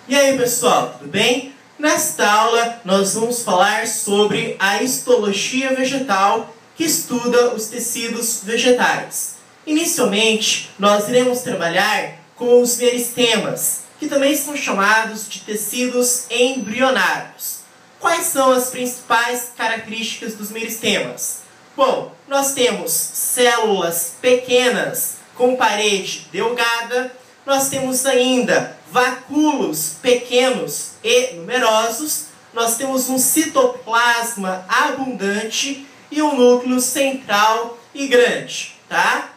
E aí pessoal, tudo bem? Nesta aula nós vamos falar sobre a histologia vegetal que estuda os tecidos vegetais. Inicialmente, nós iremos trabalhar com os meristemas, que também são chamados de tecidos embrionários. Quais são as principais características dos meristemas? Bom, nós temos células pequenas com parede delgada, nós temos ainda vacúolos pequenos e numerosos, nós temos um citoplasma abundante e um núcleo central e grande, tá?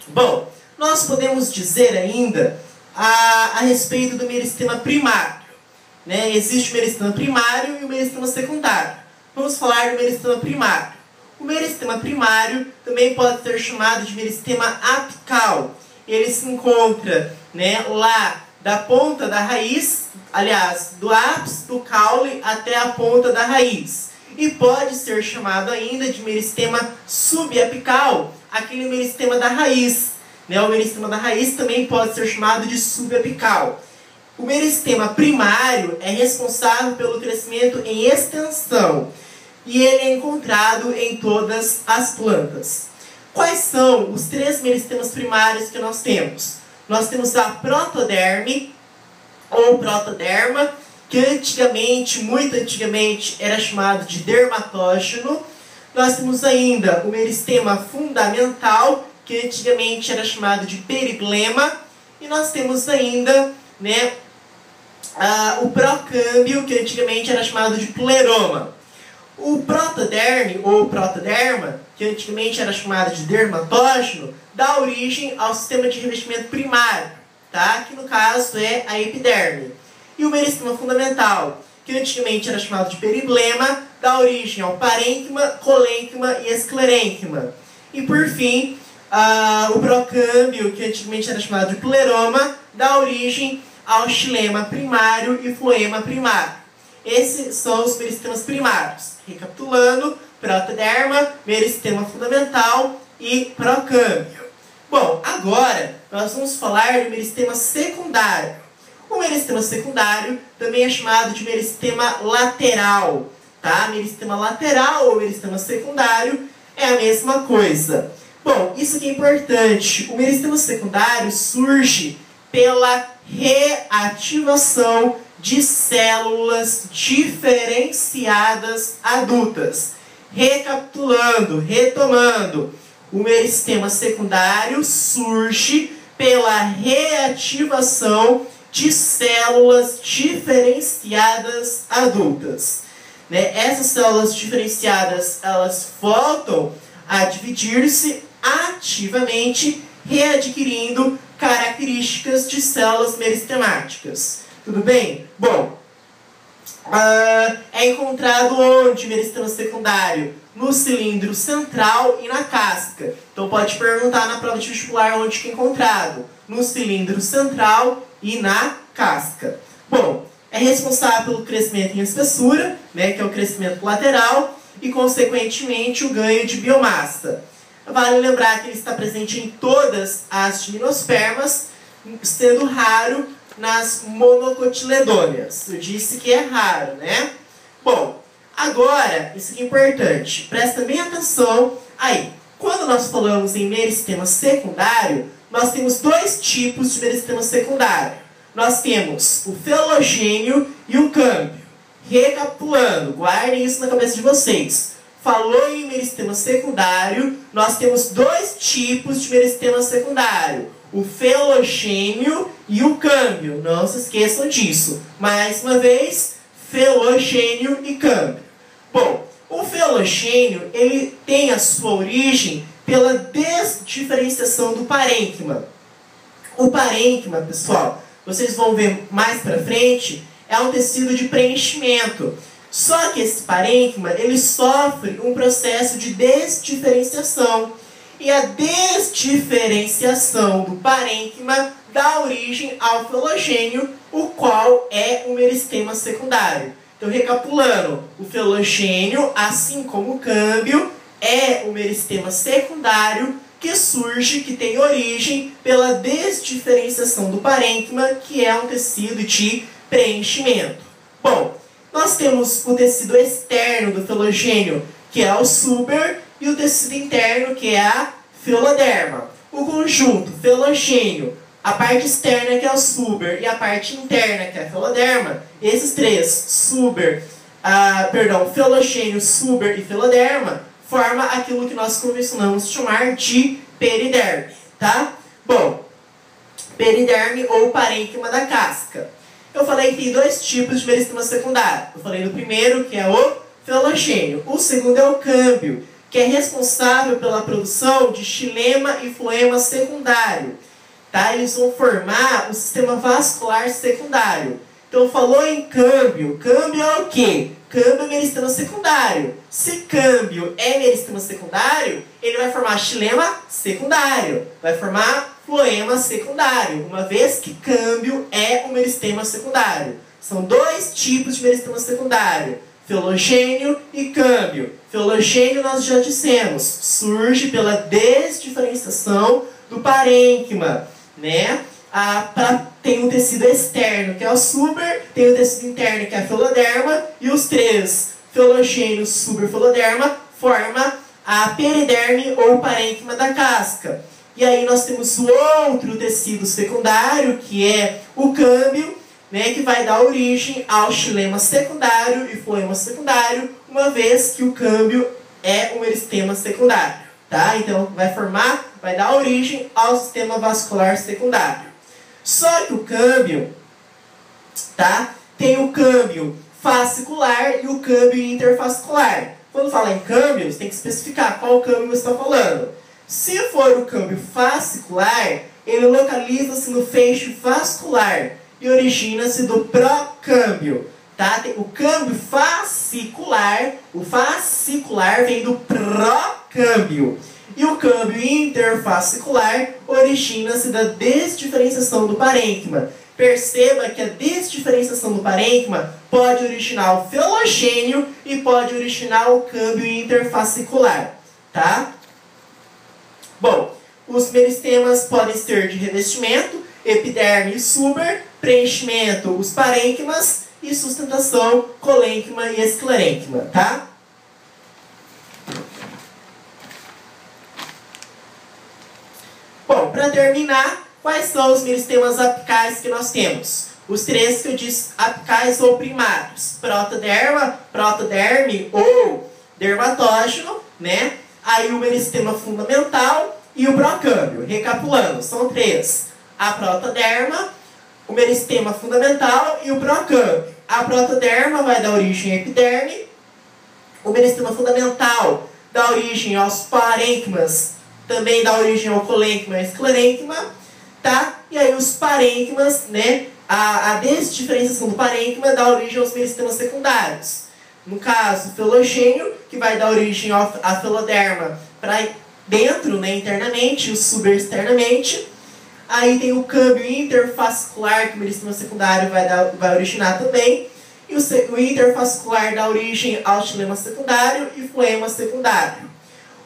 Bom, nós podemos dizer ainda a respeito do meristema primário, né? Existe o meristema primário e o meristema secundário. Vamos falar do meristema primário. O meristema primário também pode ser chamado de meristema apical. Ele se encontra, né, lá da ponta da raiz, aliás, do ápice do caule até a ponta da raiz. E pode ser chamado ainda de meristema subapical, aquele meristema da raiz. Né? O meristema da raiz também pode ser chamado de subapical. O meristema primário é responsável pelo crescimento em extensão e ele é encontrado em todas as plantas. Quais são os três meristemas primários que nós temos? Nós temos a protoderme, ou protoderma, que antigamente, muito antigamente, era chamado de dermatógeno. Nós temos ainda o meristema fundamental, que antigamente era chamado de periblema. E nós temos ainda, né, o procâmbio, que antigamente era chamado de pleroma. O protoderme, ou protoderma, que antigamente era chamado de dermatógeno, dá origem ao sistema de revestimento primário, tá? Que no caso é a epiderme. E o meristema fundamental, que antigamente era chamado de periblema, dá origem ao parênquima, colênquima e esclerênquima. E por fim, o procâmbio, que antigamente era chamado de pleroma, dá origem ao xilema primário e floema primário. Esses são os meristemas primários. Recapitulando, protoderma, meristema fundamental e procâmbio. Bom, agora nós vamos falar do meristema secundário. O meristema secundário também é chamado de meristema lateral. Tá? Meristema lateral ou meristema secundário é a mesma coisa. Bom, isso aqui é importante. O meristema secundário surge pela reativação de células diferenciadas adultas. Recapitulando, retomando, o meristema secundário surge pela reativação de células diferenciadas adultas. Né? Essas células diferenciadas, elas voltam a dividir-se ativamente, readquirindo características de células meristemáticas. Tudo bem? Bom, é encontrado onde meristema secundário? No cilindro central e na casca. Então pode perguntar na prova de vestibular onde que é encontrado. No cilindro central e na casca. Bom, é responsável pelo crescimento em espessura, né, que é o crescimento lateral, e consequentemente o ganho de biomassa. Vale lembrar que ele está presente em todas as gimnospermas, sendo raro nas monocotiledôneas. Eu disse que é raro, né? Bom, agora, isso aqui é importante. Presta bem atenção aí. Quando nós falamos em meristema secundário, nós temos dois tipos de meristema secundário. Nós temos o felogênio e o câmbio. Recapitulando, guardem isso na cabeça de vocês. Falou em meristema secundário, nós temos dois tipos de meristema secundário. O felogênio e o câmbio. Não se esqueçam disso. Mais uma vez, felogênio e câmbio. Bom, o felogênio, ele tem a sua origem pela desdiferenciação do parênquima. O parênquima, pessoal, vocês vão ver mais pra frente, é um tecido de preenchimento. Só que esse parênquima, ele sofre um processo de desdiferenciação. E a desdiferenciação do parênquima dá origem ao felogênio, o qual é o meristema secundário. Então, recapitulando, o felogênio, assim como o câmbio, é o meristema secundário que surge, que tem origem pela desdiferenciação do parênquima, que é um tecido de preenchimento. Bom, nós temos o tecido externo do filogênio, que é o suber, e o tecido interno, que é a filoderma. O conjunto filogênio, a parte externa, que é o suber, e a parte interna, que é a filoderma, esses três, filogênio, suber e filoderma, forma aquilo que nós convencionamos chamar de periderme, tá? Bom, periderme ou parênquima da casca. Eu falei que tem dois tipos de meristema secundário. Eu falei do primeiro, que é o filogênio. O segundo é o câmbio, que é responsável pela produção de xilema e floema secundário. Tá? Eles vão formar o sistema vascular secundário. Então, falou em câmbio. Câmbio é o quê? Câmbio é meristema secundário. Se câmbio é meristema secundário, ele vai formar xilema secundário. Vai formar floema secundário, uma vez que câmbio é um meristema secundário. São dois tipos de meristema secundário. Filogênio e câmbio. Filogênio, nós já dissemos, surge pela desdiferenciação do parênquima, né? Tem um tecido externo, que é o suber, tem o tecido interno, que é a filoderma, e os três, filogênio, suber, filoderma, forma a periderme ou parênquima da casca. E aí nós temos o outro tecido secundário, que é o câmbio, né, que vai dar origem ao xilema secundário e floema secundário, uma vez que o câmbio é um meristema secundário. Tá? Então vai dar origem ao sistema vascular secundário. Só que o câmbio, tá, tem o câmbio fascicular e o câmbio interfascicular. Quando fala em câmbio, você tem que especificar qual câmbio você está falando. Se for o câmbio fascicular, ele localiza-se no feixe vascular e origina-se do procâmbio. Tá? O câmbio fascicular, o fascicular vem do procâmbio. E o câmbio interfascicular origina-se da desdiferenciação do parênquima. Perceba que a desdiferenciação do parênquima pode originar o filogênio e pode originar o câmbio interfascicular. Tá? Bom, os meristemas podem ser de revestimento, epiderme e suber, preenchimento, os parênquimas, e sustentação, colênquima e esclerênquima, tá? Bom, para terminar, quais são os meristemas apicais que nós temos? Os três que eu disse, apicais ou primários. Protoderma, protoderme ou dermatógeno, né? Aí o meristema fundamental e o procâmbio. Recapitulando, são três. A protoderma, o meristema fundamental e o procâmbio. A protoderma vai dar origem à epiderme. O meristema fundamental dá origem aos parênquimas, também dá origem ao colênquima e esclerênquima, tá? E aí os parênquimas, né? A desdiferenciação do parênquima dá origem aos meristemas secundários. No caso, o filogênio, que vai dar origem à filoderma para dentro, né, internamente, e o suber externamente. Aí tem o câmbio interfascicular, que o meristema secundário vai originar também. E o interfascicular dá origem ao xilema secundário e floema secundário.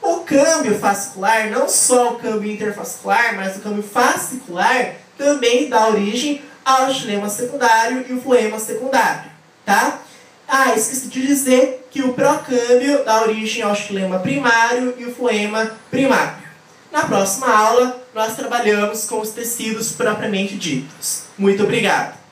O câmbio fascicular, não só o câmbio interfascicular, mas o câmbio fascicular também dá origem ao xilema secundário e o floema secundário. Tá? Ah, esqueci de dizer que o procâmbio dá origem ao xilema primário e o floema primário. Na próxima aula, nós trabalhamos com os tecidos propriamente ditos. Muito obrigado!